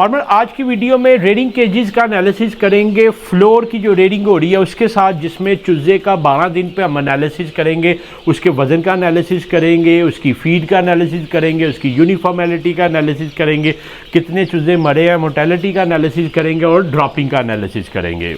Farmer आज की video में रेडिंग केजेस का एनालिसिस करेंगे। फ्लोर की जो रेडिंग हो रही है उसके साथ, जिसमें चूजे का 12 दिन पे हम एनालिसिस करेंगे, उसके वज़न का एनालिसिस करेंगे, उसकी फीड का एनालिसिस करेंगे, उसकी यूनिफॉर्मेलिटी का एनालिसिस करेंगे, कितने चूजे मरे हैं, मोर्टेलिटी का एनालिसिस करेंगे और ड्रॉपिंग का एनालिसिस करेंगे।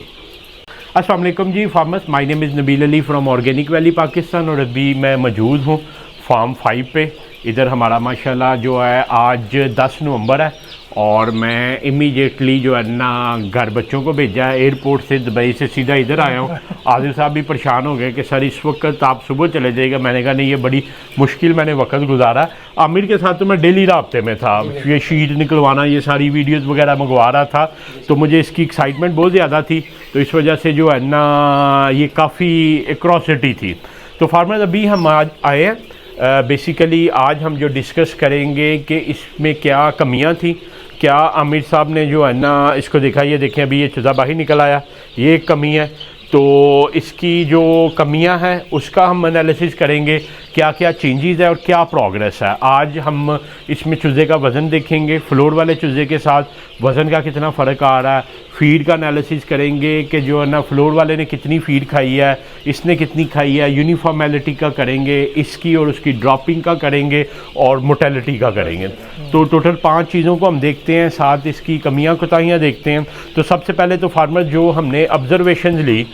अस्सलाम वालेकुम जी farmers, my name is Nabeel Ali from organic valley Pakistan और अभी मैं मौजूद हूँ फार्म 5 पे। इधर हमारा माशाल्लाह जो है आज 10 नवंबर है और मैं इमीडिएटली जो है ना घर बच्चों को भेजा है। एयरपोर्ट से दुबई से सीधा इधर आया हूँ। आदिल साहब भी परेशान हो गए कि सर इस वक्त आप सुबह चले जाइएगा। मैंने कहा नहीं, ये बड़ी मुश्किल मैंने वक्त गुजारा। आमिर के साथ तो मैं डेली राब्ते में था, ये शीट निकलवाना, ये सारी वीडियोज़ वगैरह मंगवा रहा था, तो मुझे इसकी एक्साइटमेंट बहुत ज़्यादा थी, तो इस वजह से जो है ना ये काफ़ी एक्रोसिटी थी। तो फार्मर्स अभी हम आज आए हैं। बेसिकली आज हम जो डिस्कस करेंगे कि इसमें क्या कमियां थी, क्या आमिर साहब ने जो है ना इसको देखा, ये देखें अभी ये चूजा बाहर निकल आया, ये एक कमी है। तो इसकी जो कमियां हैं उसका हम एनालिसिस करेंगे, क्या क्या चेंजेस है और क्या प्रोग्रेस है। आज हम इसमें चूजे का वज़न देखेंगे, फ्लोर वाले चूजे के साथ वज़न का कितना फ़र्क आ रहा है, फीड का एनालिसिस करेंगे कि जो है ना फ्लोर वाले ने कितनी फ़ीड खाई है, इसने कितनी खाई है, यूनिफॉर्मेलिटी का करेंगे, इसकी और उसकी ड्रॉपिंग का करेंगे और मोर्टेलिटी का करेंगे। तो टोटल 5 चीज़ों को हम देखते हैं, साथ इसकी कमियां कोताहियां देखते हैं। तो सबसे पहले तो फार्मर जो हमने ऑब्जर्वेशन ली,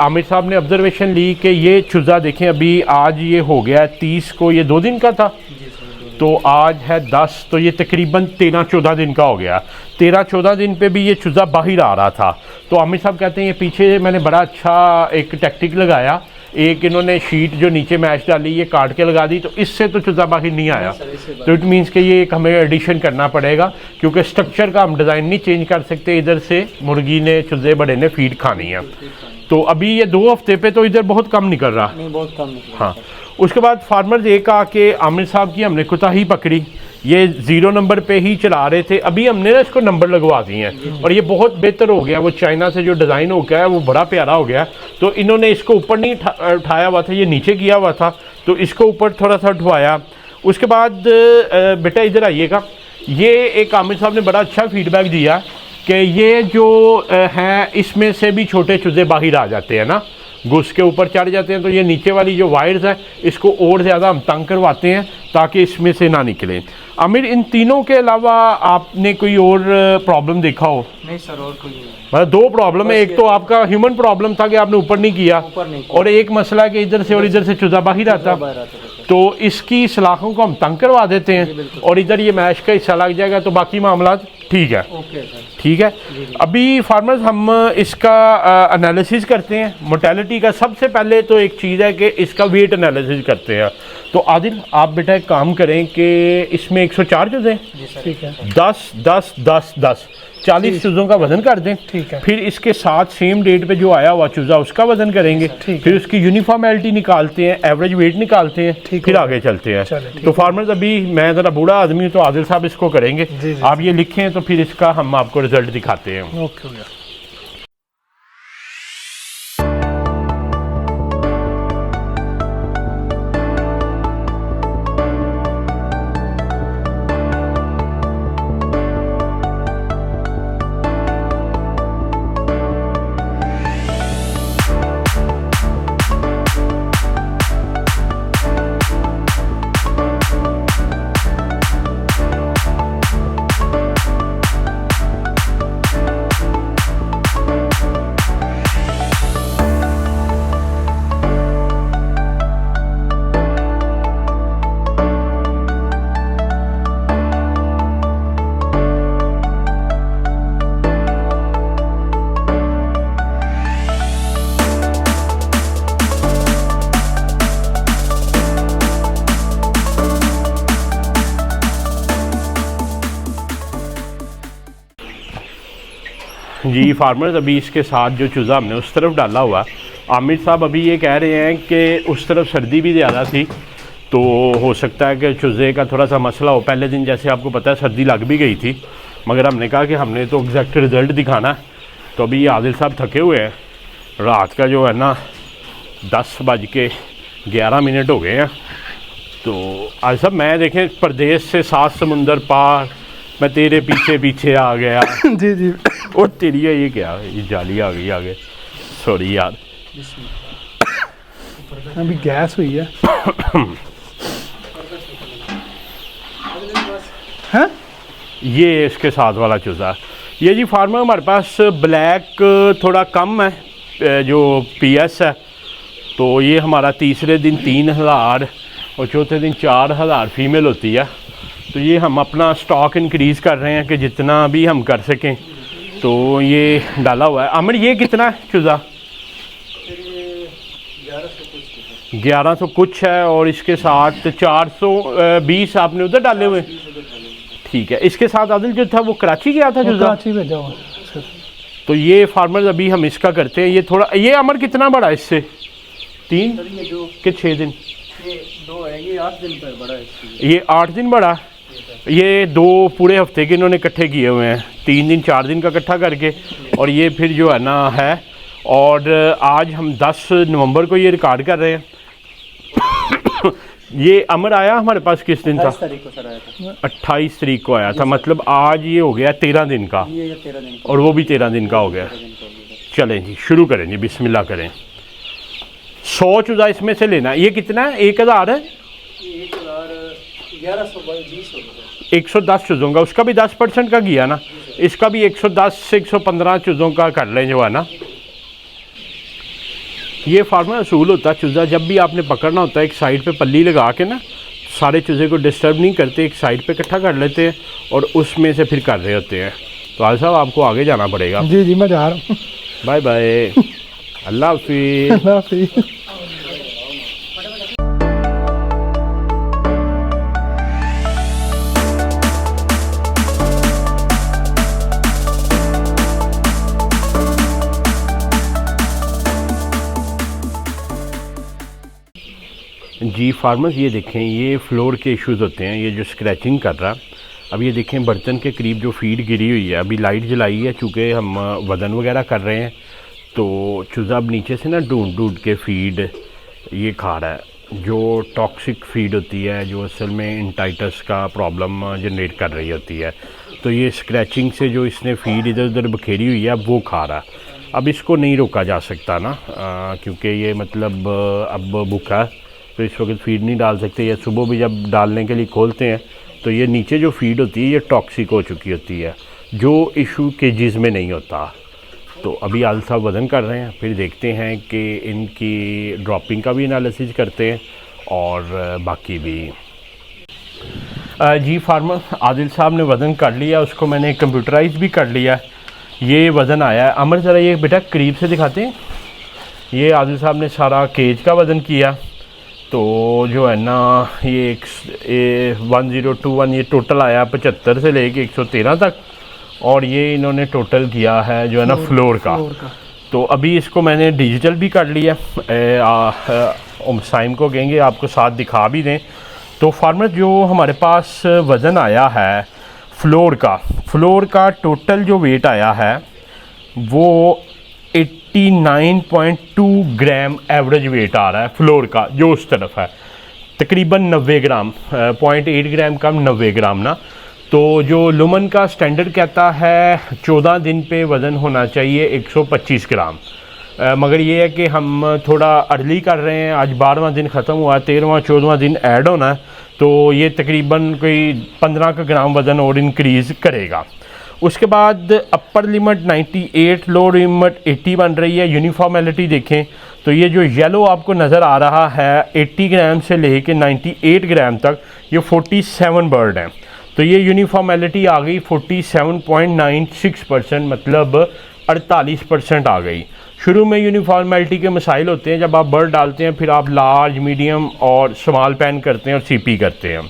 आमिर साहब ने ऑब्जर्वेशन ली कि ये चूज़ा देखें अभी आज ये हो गया 30 को, ये 2 दिन का था, तो आज है 10, तो ये तकरीबन 13-14 दिन का हो गया। 13-14 दिन पे भी ये चूज़ा बाहर आ रहा था। तो आमिर साहब कहते हैं ये पीछे मैंने बड़ा अच्छा एक टैक्टिक लगाया, एक इन्होंने शीट जो नीचे मैश डाली ये काट के लगा दी, तो इससे तो चूज़ा बाहर नहीं आया। तो इट मीन्स कि ये एक हमें एडिशन करना पड़ेगा, क्योंकि स्ट्रक्चर का हम डिज़ाइन नहीं चेंज कर सकते। इधर से मुर्गी ने, चूजे बड़े ने फीड खानी है। तो अभी ये 2 हफ्ते पे तो इधर बहुत कम निकल रहा, नहीं बहुत कम निकल। हाँ। उसके बाद फार्मर एक आके आमिर साहब की हमने कोताही पकड़ी, ये 0 नंबर पे ही चला रहे थे। अभी हमने ना इसको नंबर लगवा दिए हैं और ये बहुत बेहतर हो गया। वो चाइना से जो डिज़ाइन हो गया है वो बड़ा प्यारा हो गया। तो इन्होंने इसको ऊपर नहीं उठाया हुआ था, ये नीचे किया हुआ था, तो इसको ऊपर थोड़ा सा उठवाया। उसके बाद बेटा इधर आइएगा, ये एक आमिर साहब ने बड़ा अच्छा फीडबैक दिया कि ये जो है इसमें से भी छोटे चूजे बाहर आ जाते हैं ना, घुस के ऊपर चढ़ जाते हैं। तो ये नीचे वाली जो वायर्स है इसको और ज़्यादा हम तंग करवाते हैं ताकि इसमें से ना निकले। आमिर इन तीनों के अलावा आपने कोई और प्रॉब्लम देखा हो? नहीं सर, और कोई नहीं। मतलब 2 प्रॉब्लम है, एक तो आपका ह्यूमन प्रॉब्लम था कि आपने ऊपर नहीं किया, और एक मसला कि इधर से और इधर से चूजा बाहर आता। तो इसकी सलाखों को हम तंग करवा देते हैं और इधर ये मैश का हिस्सा लग जाएगा, तो बाकी मामला ठीक है। ठीक है। अभी फार्मर्स हम इसका एनालिसिस करते हैं मोर्टेलिटी का। सबसे पहले तो एक चीज़ है कि इसका वेट एनालिसिस करते हैं। तो आदिल आप बेटा एक काम करें कि इसमें 104 चूजे, ठीक है, 10 10 10 10 40 चूज़ों का वज़न कर दें। ठीक है। फिर इसके साथ सेम डेट पे जो आया हुआ चूज़ा उसका वज़न करेंगे। फिर उसकी यूनिफॉर्मेलिटी निकालते हैं, एवरेज वेट निकालते हैं, फिर आगे चलते हैं। तो फार्मर्स अभी मैं ज़रा बूढ़ा आदमी हूँ तो आदिल साहब इसको करेंगे। आप ये लिखें तो फिर इसका हम आपको रिजल्ट दिखाते हैं। ओके। जी फार्मर्स अभी इसके साथ जो चूज़ा हमने उस तरफ डाला हुआ, आमिर साहब अभी ये कह रहे हैं कि उस तरफ सर्दी भी ज़्यादा थी, तो हो सकता है कि चूज़े का थोड़ा सा मसला हो। पहले दिन जैसे आपको पता है सर्दी लग भी गई थी, मगर हमने कहा कि हमने तो एग्जैक्ट रिज़ल्ट दिखाना है। तो अभी आदिल साहब थके हुए हैं, रात का जो है ना 10:11 हो गए हैं। तो आज साहब मैं देखें परदेश से 7 समुंदर पार मैं तेरे पीछे पीछे आ गया। जी जी। और तेरी है ये क्या, ये जाली आ गई आगे, सॉरी यार। अभी गैस हुई है। हैं? ये इसके साथ वाला चूज़ा, ये जी फार्मर हमारे पास ब्लैक थोड़ा कम है जो पीएस है, तो ये हमारा तीसरे दिन 3000 और चौथे दिन 4000 फीमेल होती है। तो ये हम अपना स्टॉक इंक्रीज़ कर रहे हैं कि जितना भी हम कर सकें, तो ये डाला हुआ है। अमर ये कितना है चूज़ा? 1100 कुछ है, और इसके साथ 420 आपने उधर डाले हुए। ठीक है, इसके साथ आदिल जो था वो कराची गया था चूज़ा? कराची भेजा हुआ। तो ये फार्मर्स अभी हम इसका करते हैं। ये थोड़ा, ये अमर कितना बड़ा है इससे? 3 के 6 दिन? ये 2 है, ये 8 दिन पर बड़ा है। ये 8 दिन बड़ा, ये 2 पूरे हफ्ते के इन्होंने इकट्ठे किए हुए हैं, 3 दिन 4 दिन का इकट्ठा करके, और ये फिर जो है ना है। और आज हम 10 नवंबर को ये रिकॉर्ड कर रहे हैं। ये अमर आया हमारे पास किस दिन था? 28 तारीख को सर आया था। 28 तारीक को आया था, मतलब आज ये हो गया 13 दिन का, ये 13 दिन और वो भी 13 दिन का हो गया। चलें जी, शुरू करें जी, बिस्मिल्लाह करें। 100 चूज़ा इसमें से लेना। ये कितना है? 1000 है? 110 चूज़ों का, उसका भी 10% का किया ना, इसका भी 110 से 115 चूज़ों का कर लें जो है ना। ये फार्मर असूल होता है, चूज़ा जब भी आपने पकड़ना होता है एक साइड पे पल्ली लगा के ना, सारे चूज़े को डिस्टर्ब नहीं करते, एक साइड पे इकट्ठा कर लेते हैं और उसमें से फिर कर रहे होते हैं। तो आज साहब आपको आगे जाना पड़ेगा। जी जी, मैं जा रहा हूँ। बाय बाय, अल्लाह हाफिज़। अल्लाह हाफिज़। जी फार्मर्स, ये देखें, ये फ्लोर के इश्यूज़ होते हैं, ये जो स्क्रैचिंग कर रहा। अब ये देखें बर्तन के करीब जो फीड गिरी हुई है, अभी लाइट जलाई है चूँकि हम वज़न वगैरह कर रहे हैं, तो चूज़ा अब नीचे से ना ढूंढ ढूंढ के फीड ये खा रहा है, जो टॉक्सिक फीड होती है, जो असल में इंटाइटस का प्रॉब्लम जनरेट कर रही होती है। तो ये स्क्रैचिंग से जो इसने फीड इधर उधर बखेरी हुई है वो खा रहा है। अब इसको नहीं रोका जा सकता ना, क्योंकि ये मतलब अब भूखा है, तो इस वक्त फीड नहीं डाल सकते, या सुबह भी जब डालने के लिए खोलते हैं तो ये नीचे जो फीड होती है ये टॉक्सिक हो चुकी होती है, जो इशू केजीज़ में नहीं होता। तो अभी आल साहब वज़न कर रहे हैं, फिर देखते हैं कि इनकी ड्रॉपिंग का भी एनालिसिस करते हैं और बाकी भी। जी फार्मर, आदिल साहब ने वज़न कर लिया, उसको मैंने कंप्यूटराइज भी कर लिया, ये वज़न आया है। अमर ज़रा ये बेटा करीब से दिखाते हैं। ये आदिल साहब ने सारा केज का वज़न किया, तो जो है ना ये 1021 ये टोटल आया 75 से लेके 113 तक, और ये इन्होंने टोटल किया है जो है ना फ्लोर का। तो अभी इसको मैंने डिजिटल भी कर लिया, साइम को कहेंगे आपको साथ दिखा भी दें। तो फार्मर जो हमारे पास वज़न आया है फ्लोर का टोटल जो वेट आया है वो 89.2 ग्राम एवरेज वेट आ रहा है फ्लोर का, जो उस तरफ है तकरीबन 90 ग्राम, 0.8 ग्राम कम 90 ग्राम ना। तो जो लुमन का स्टैंडर्ड कहता है 14 दिन पे वज़न होना चाहिए 125 ग्राम, मगर ये है कि हम थोड़ा अर्ली कर रहे हैं, आज 12वां दिन ख़त्म हुआ, 13वां 14वां दिन ऐड होना है, तो ये तकरीबन कोई 15 ग्राम वज़न और इंक्रीज़ करेगा। उसके बाद अपर लिमिट 98, लोअर लिमिट 80 बन रही है। यूनिफॉर्मेलिटी देखें तो ये जो येलो आपको नज़र आ रहा है 80 ग्राम से लेके 98 ग्राम तक, ये 47 बर्ड हैं, तो ये यूनिफॉर्मेलिटी आ गई 47.96%, मतलब 48% आ गई। शुरू में यूनिफॉर्मेलिटी के मसाइल होते हैं, जब आप बर्ड डालते हैं फिर आप लार्ज, मीडियम और स्मॉल पैन करते हैं और सीपी करते हैं।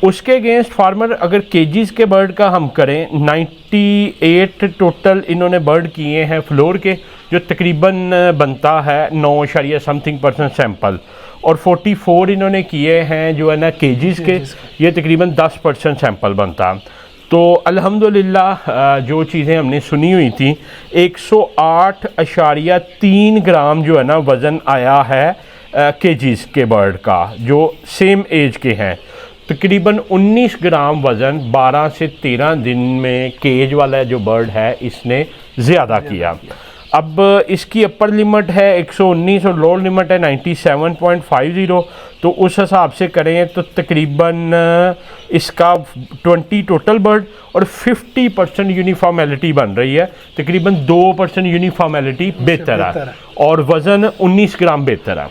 उसके अगेंस्ट फार्मर अगर केजीज़ के बर्ड का हम करें, 98 टोटल इन्होंने बर्ड किए हैं फ्लोर के, जो तकरीबन बनता है 9 समथिंग % सैंपल, और 44 इन्होंने किए हैं जो है ना केजीज़ के, ये तकरीबन 10% सैंपल बनता। तो अल्हम्दुलिल्लाह जो चीज़ें हमने सुनी हुई थी 108.3 ग्राम जो है ना वज़न आया है केजीज़ के बर्ड का, जो सेम एज के हैं। तकरीबन 19 ग्राम वज़न 12 से 13 दिन में केज वाला जो बर्ड है इसने ज़्यादा किया। अब इसकी अपर लिमिट है 119 और लोअर लिमिट है 97.50। तो उस हिसाब से करें तो तकरीबन इसका 20 टोटल बर्ड और 50% यूनिफॉर्मेलिटी बन रही है। तकरीबन 2% यूनिफॉर्मेलिटी बेहतर है और वज़न 19 ग्राम बेहतर है।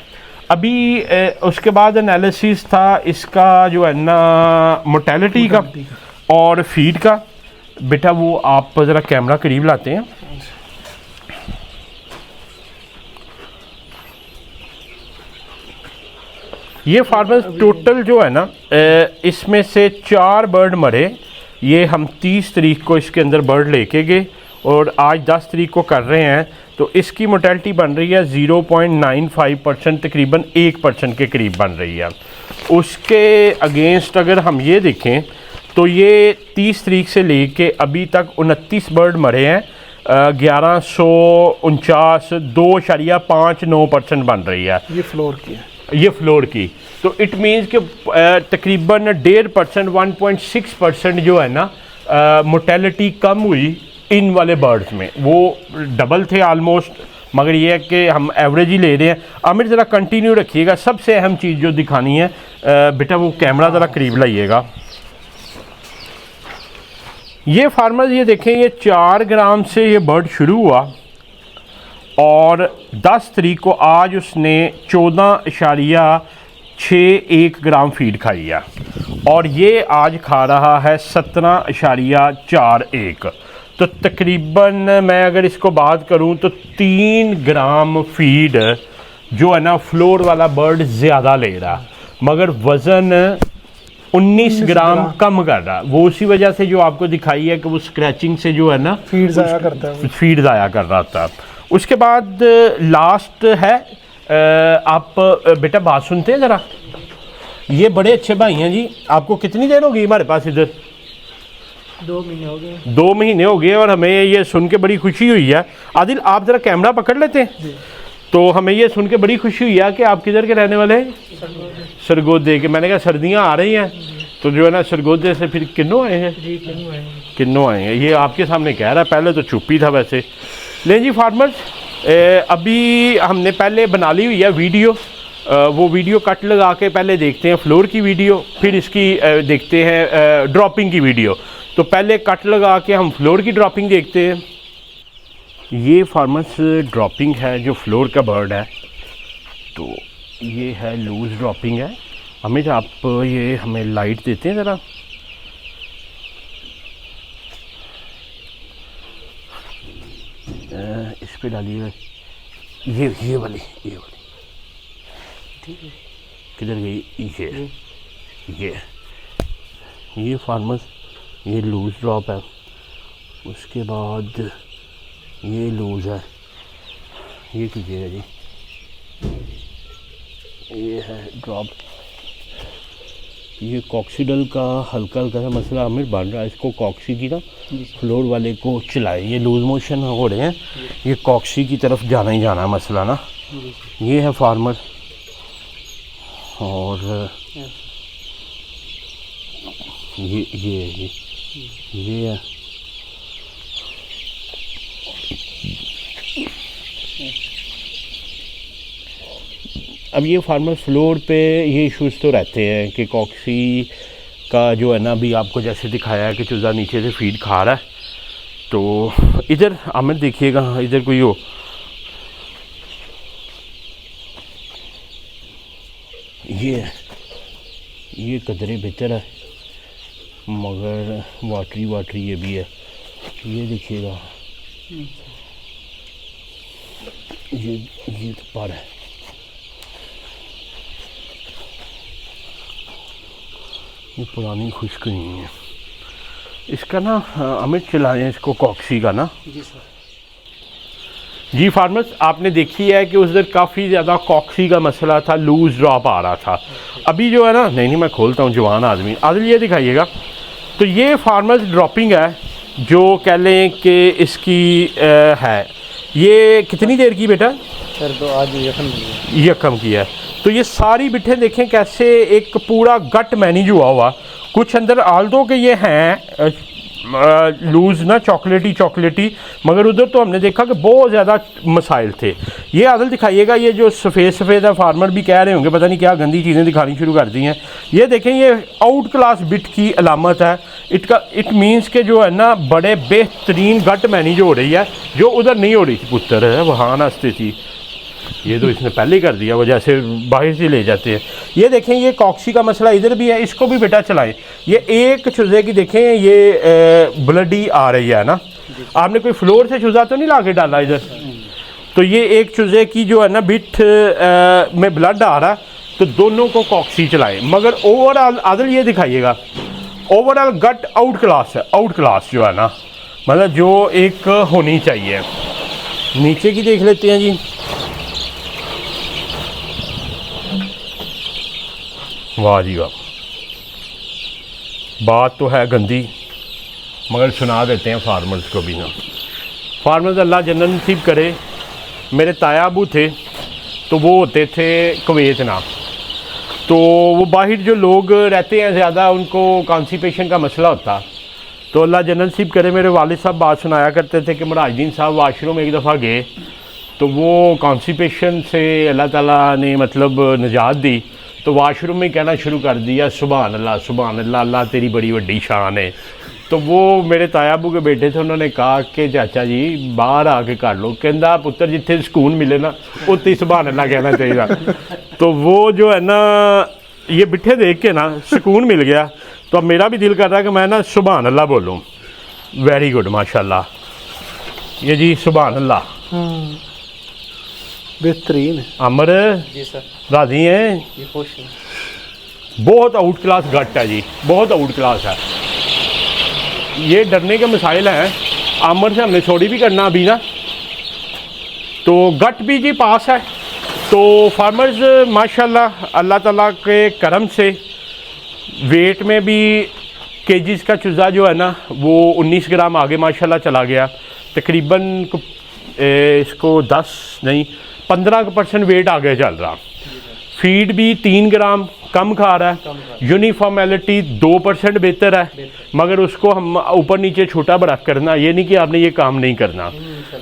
अभी उसके बाद एनालिसिस था इसका जो है ना मोर्टेलिटी का और फीड का। बेटा वो आप ज़रा कैमरा करीब लाते हैं। ये फार्मर्स टोटल जो है ना इसमें से 4 बर्ड मरे। ये हम 30 तारीख को इसके अंदर बर्ड लेके गए और आज 10 तारीख को कर रहे हैं। तो इसकी मोर्टेलिटी बन रही है 0.95%, तकरीबन 1% के करीब बन रही है। उसके अगेंस्ट अगर हम ये देखें तो ये 30 तारीख से लेके अभी तक 29 बर्ड मरे हैं। 1149 2.59% बन रही है। ये फ्लोर की है, ये फ्लोर की। तो इट मीन्स कि तकरीबन 1.5% 1.6% जो है ना मोर्टेलिटी कम हुई इन वाले बर्ड्स में। वो डबल थे आलमोस्ट, मगर ये है कि हम एवरेज ही ले रहे हैं। आमिर ज़रा कंटिन्यू रखिएगा। सबसे अहम चीज़ जो दिखानी है बेटा वो कैमरा ज़रा करीब लाइएगा। ये फार्मर्स ये देखें, ये 4 ग्राम से ये बर्ड शुरू हुआ और 10 तारीख को आज उसने 14.61 ग्राम फीड खाई है और ये आज खा रहा है 17.41। तो तकरीबन मैं अगर इसको बात करूं तो 3 ग्राम फीड जो है ना फ्लोर वाला बर्ड ज़्यादा ले रहा, मगर वज़न 19 ग्राम कम कर रहा। वो उसी वजह से जो आपको दिखाई है कि वो स्क्रैचिंग से जो है ना फीड ज़ाया करता है, फीड ज़ाया कर रहा था। उसके बाद लास्ट है आप बेटा बात सुनते हैं ज़रा। ये बड़े अच्छे भाई हैं जी। आपको कितनी देर हो गई हमारे पास इधर? 2 महीने हो गए। 2 महीने हो गए और हमें ये सुन के बड़ी खुशी हुई है। आदिल आप ज़रा कैमरा पकड़ लेते हैं। तो हमें ये सुन के बड़ी खुशी हुई है कि आप किधर के रहने वाले हैं? सरगोदे के। मैंने कहा सर्दियाँ आ रही हैं तो जो है ना सरगोदे से फिर किन्नों आए हैं? किन्नों आए हैं। ये आपके सामने कह रहा है, पहले तो चुप ही था वैसे। लें जी फार्मर्स, अभी हमने पहले बना ली हुई है वीडियो। वो वीडियो कट लगा के पहले देखते हैं फ्लोर की वीडियो, फिर इसकी देखते हैं ड्रॉपिंग की वीडियो। तो पहले कट लगा के हम फ्लोर की ड्रॉपिंग देखते हैं। ये फार्मर्स ड्रॉपिंग है जो फ्लोर का बर्ड है। तो ये है लूज ड्रॉपिंग है। हमें आप ये हमें लाइट देते हैं ज़रा। इस पे डालिएगा। ये वाली ठीक है। किधर गई? ये फार्मर्स ये लूज ड्रॉप है। उसके बाद ये लूज है। ये कीजिएगा जी। ये है ड्रॉप। ये कॉक्सीडल का हल्का हल्का सा मसला हमें बन रहा है। इसको कॉक्सी की ना फ्लोर वाले को चलाए। ये लूज मोशन हो रहे हैं, ये कॉक्सी की तरफ जाना ही जाना है मसला ना। ये है फार्मर और ये है। अब ये फार्मर फ्लोर पे ये इश्यूज़ तो रहते हैं कि कॉक्सी का जो है ना, अभी आपको जैसे दिखाया है कि चूज़ा नीचे से फीड खा रहा है। तो इधर आमिर देखिएगा, इधर कोई हो। ये कदरे बेहतर है मगर वाटरी ये भी है। ये देखिएगा, ये तो पर है। ये पुरानी खुश्क नहीं है। इसका ना अमित चलाएं इसको कॉक्सी का ना। जी सर। जी फार्मर्स, आपने देखी है कि उस दिन काफ़ी ज़्यादा कॉक्सी का मसला था, लूज ड्रॉप आ रहा था। अभी जो है ना, नहीं मैं खोलता हूँ, जवान आदमी आदिल ये दिखाइएगा। तो ये फार्मर्स ड्रॉपिंग है जो कह लें कि इसकी है। ये कितनी देर की बेटा? सर तो आज यकम की है। तो ये सारी बिठे देखें कैसे एक पूरा गट मैनेज हुआ, कुछ अंदर आल्दो के ये हैं लूज़ ना चॉकलेटी, मगर उधर तो हमने देखा कि बहुत ज़्यादा मसाइल थे। ये आदल दिखाइएगा, ये जो सफ़ेद है, फार्मर भी कह रहे होंगे पता नहीं क्या गंदी चीज़ें दिखानी शुरू कर दी हैं। ये देखें, ये आउट क्लास बिट की अलामत है। इट मीन्स के जो है ना बड़े बेहतरीन गट मैनेज हो रही है, जो उधर नहीं हो रही थी। पुत्र है वहाँ नास्ते थी, ये तो इसने पहले ही कर दिया, वो जैसे बाहर से ले जाते हैं। ये देखें, ये कॉक्सी का मसला इधर भी है, इसको भी बेटा चलाएं। ये एक चूज़े की देखें, ये ब्लडी आ रही है ना, आपने कोई फ्लोर से चूज़ा तो नहीं ला के डाला इधर? तो ये एक चूज़े की जो है ना बिट में ब्लड आ रहा है, तो दोनों को कॉक्सी चलाएं। मगर ओवरऑल आदल ये दिखाइएगा, ओवरऑल गट आउट क्लास है, आउट क्लास जो है ना, मतलब जो एक होनी चाहिए। नीचे की देख लेते हैं जी। वाह जी वाह, बात तो है गंदी, मगर सुना देते हैं फार्मर्स को भी ना। फार्मर्स अल्लाह जन्नत नसीब करे। मेरे ताया अबू थे, तो वो होते थे कुवैत ना, तो वो बाहर जो लोग रहते हैं ज़्यादा, उनको कॉन्स्टिपेशन का मसला होता। तो अल्लाह जन्नत नसीब करे, मेरे वालिद साहब बात सुनाया करते थे कि मुराहिदीन साहब वाशरूम एक दफ़ा गए, तो वो कॉन्स्टिपेशन से अल्लाह ताला ने मतलब निजात दी, तो वाशरूम में कहना शुरू कर दिया सुभान अल्लाह, अल्लाह तेरी बड़ी वड्डी शान है। तो वो मेरे तायाबू के बेटे थे, उन्होंने कहा कि चाचा जी बाहर आके कर लो। कहता पुत्र जिथे सुकून मिले ना उत्ते सुभान अल्लाह कहना चाहिए। तो वो जो है ना ये बिठे देख के ना सुकून मिल गया, तो अब मेरा भी दिल कर रहा है कि मैं ना सुभान अल्लाह बोलूँ। वेरी गुड माशाल्लाह, ये जी सुभान अल्लाह बेहतरीन। अमर जी सर, राजी हैं? ये खुश है। बहुत आउट क्लास गट है जी, बहुत आउट क्लास है। ये डरने के मसाइल हैं। आमर से हमने छोड़ी भी करना अभी ना, तो गट भी जी पास है। तो फार्मर्स माशाल्लाह अल्लाह ताला के करम से वेट में भी केजीज़ का चूज़ा जो है ना वो 19 ग्राम आगे माशाल्लाह चला गया। तकरीबन इसको 10 नहीं 15% वेट आगे चल रहा। फीड भी 3 ग्राम कम खा रहा है। यूनिफॉर्मेलिटी 2% बेहतर है, मगर उसको हम ऊपर नीचे छोटा बड़ा करना, ये नहीं कि आपने ये काम नहीं करना।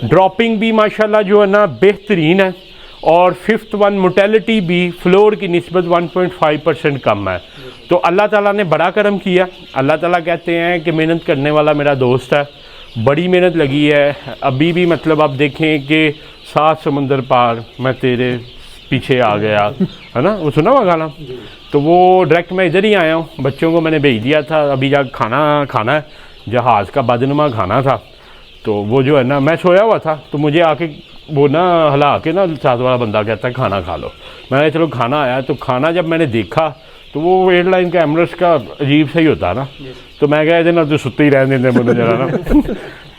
ड्रॉपिंग भी माशाल्लाह जो है ना बेहतरीन है, और 5th वन मोटेलिटी भी फ्लोर की निस्बत 1.5% कम है। तो अल्लाह ताला ने बड़ा करम किया। अल्लाह ताला कहते हैं कि मेहनत करने वाला मेरा दोस्त है, बड़ी मेहनत लगी है। अभी भी मतलब आप देखें कि 7 समंदर पार मैं तेरे पीछे आ गया, है ना, वो सुना हुआ गाना। तो वो डायरेक्ट मैं इधर ही आया हूँ, बच्चों को मैंने भेज दिया था, अभी जा खाना है, जहाज़ का बदनुमा खाना था। तो वो जो है ना मैं सोया हुआ था, तो मुझे आके वो ना हिला के ना साथ वाला बंदा कहता है खाना खा लो। मैंने चलो खाना आया, तो खाना जब मैंने देखा तो वो एयरलाइन का एमरेट्स का अजीब सा ही होता ना, तो मैं कहा ना तो सुत्ते ही रहने देते मुझे जरा ना।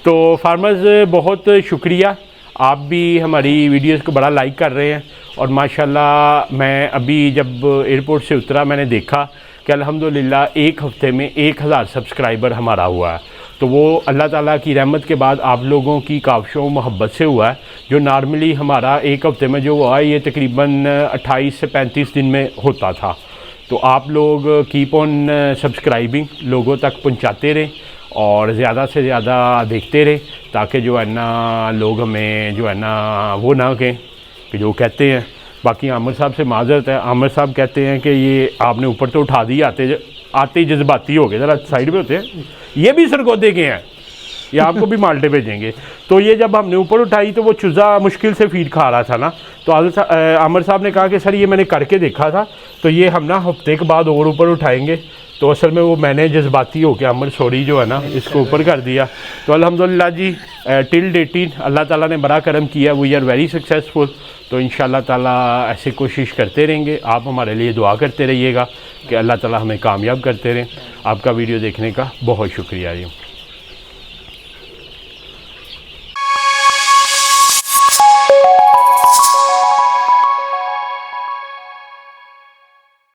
तो फार्मर्स बहुत शुक्रिया, आप भी हमारी वीडियोस को बड़ा लाइक कर रहे हैं। और माशाल्लाह मैं अभी जब एयरपोर्ट से उतरा मैंने देखा कि अल्हम्दुलिल्लाह एक हफ़्ते में 1000 सब्सक्राइबर हमारा हुआ है। तो वो अल्लाह ताला की रहमत के बाद आप लोगों की काविशों मोहब्बत से हुआ है। जो नॉर्मली हमारा एक हफ़्ते में जो हुआ है ये तकरीबन 28 से 35 दिन में होता था। तो आप लोग कीप ऑन सब्सक्राइबिंग, लोगों तक पहुंचाते रहें और ज़्यादा से ज़्यादा देखते रहें, ताकि जो है ना लोग हमें जो है ना वो ना कहें कि जो कहते हैं। बाकी आमिर साहब से माजरत है, आमिर साहब कहते हैं कि ये आपने ऊपर तो उठा दी, आते ही जज्बाती हो गए, ज़रा साइड पे होते हैं। ये भी सरगोदे के हैं, ये आपको भी माल्टे भेजेंगे। तो ये जब हमने ऊपर उठाई तो वो चूज़ा मुश्किल से फीड खा रहा था ना, तो आमिर साहब ने कहा कि सर ये मैंने करके देखा था, तो ये हम ना हफ्ते के बाद और ऊपर उठाएंगे। तो असल में वो मैंने जज्बाती हो के आमिर सॉरी जो है ना इसको ऊपर कर दिया। तो अल्हम्दुलिल्लाह जी टिल डेट अल्लाह ताला ने बड़ा करम किया, वी आर वेरी सक्सेसफुल। तो इंशाअल्लाह ताला ऐसे कोशिश करते रहेंगे। आप हमारे लिए दुआ करते रहिएगा कि अल्लाह ताला हमें कामयाब करते रहें। आपका वीडियो देखने का बहुत शुक्रिया जी।